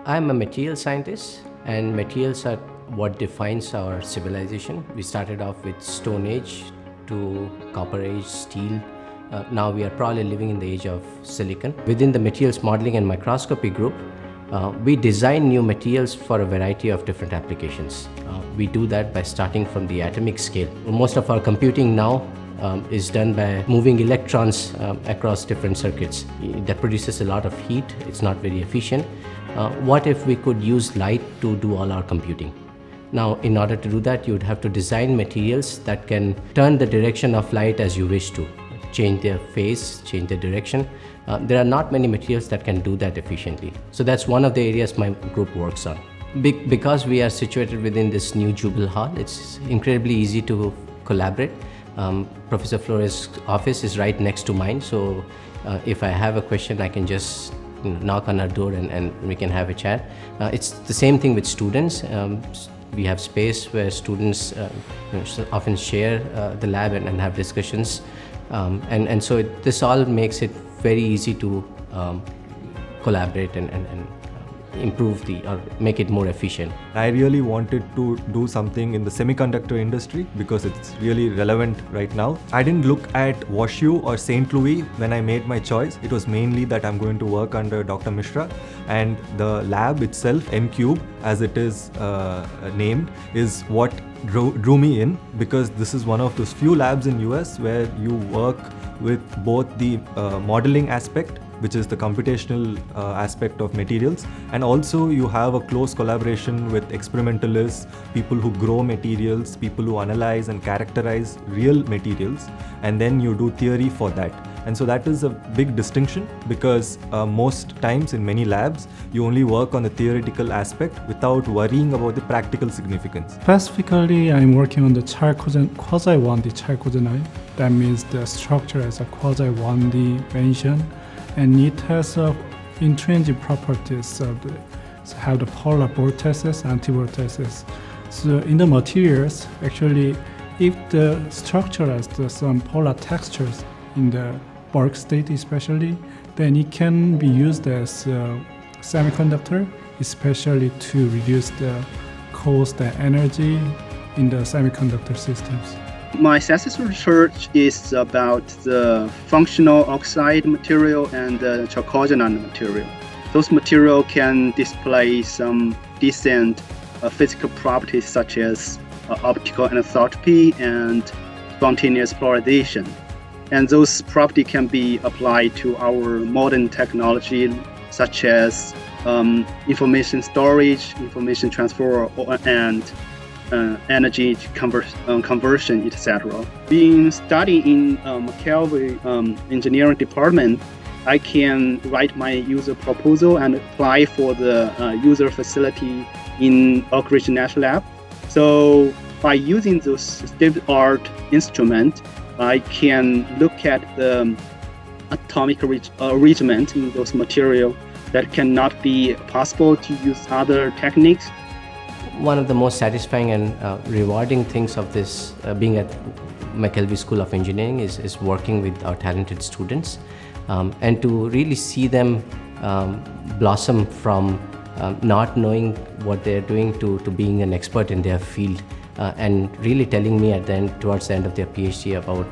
I'm a material scientist, and materials are what defines our civilization. We started off with Stone Age to Copper Age, steel. Now we are probably living in the age of silicon. Within the materials modeling and microscopy group, we design new materials for a variety of different applications. We do that by starting from the atomic scale. Most of our computing now is done by moving electrons across different circuits. That produces a lot of heat. It's not very efficient. What if we could use light to do all our computing? Now, in order to do that, you would have to design materials that can turn the direction of light as you wish to, change their phase, change their direction. There are not many materials that can do that efficiently. So that's one of the areas my group works on. Because we are situated within this new Jubal Hall, it's incredibly easy to collaborate. Professor Flores' office is right next to mine, so if I have a question, I can just knock on her door and we can have a chat. It's the same thing with students. We have space where students often share the lab and have discussions. And so this all makes it very easy to collaborate and improve or make it more efficient. I really wanted to do something in the semiconductor industry because it's really relevant right now. I didn't look at WashU or St. Louis when I made my choice. It was mainly that I'm going to work under Dr. Mishra, and the lab itself, MCube as it is named, is what drew me in, because this is one of those few labs in US where you work with both the modeling aspect, which is the computational aspect of materials, and also you have a close collaboration with experimentalists, people who grow materials, people who analyze and characterize real materials, and then you do theory for that. And so that is a big distinction, because most times in many labs, you only work on the theoretical aspect without worrying about the practical significance. Specifically, I'm working on the quasi-1D chalcogenide. That means the structure as a quasi-1D version, and it has intrinsic properties of have the polar vortices, anti-vortices. So in the materials, actually, if the structure has some polar textures in the bulk state especially, then it can be used as a semiconductor, especially to reduce the cost and energy in the semiconductor systems. My thesis research is about the functional oxide material and the chalcogenide material. Those materials can display some decent physical properties such as optical anisotropy and spontaneous polarization. And those properties can be applied to our modern technology such as information storage, information transfer, and energy conversion, etc. Being studied in McKelvey Engineering department, I can write my user proposal and apply for the user facility in Oak Ridge National Lab. So by using those state-of-the-art instruments, I can look at the atomic arrangement in those materials that cannot be possible to use other techniques. One of the most satisfying and rewarding things of this being at McKelvey School of Engineering is working with our talented students and to really see them blossom from not knowing what they're doing to being an expert in their field and really telling me towards the end of their PhD about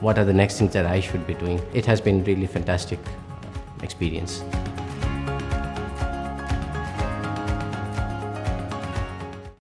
what are the next things that I should be doing. It has been really fantastic experience.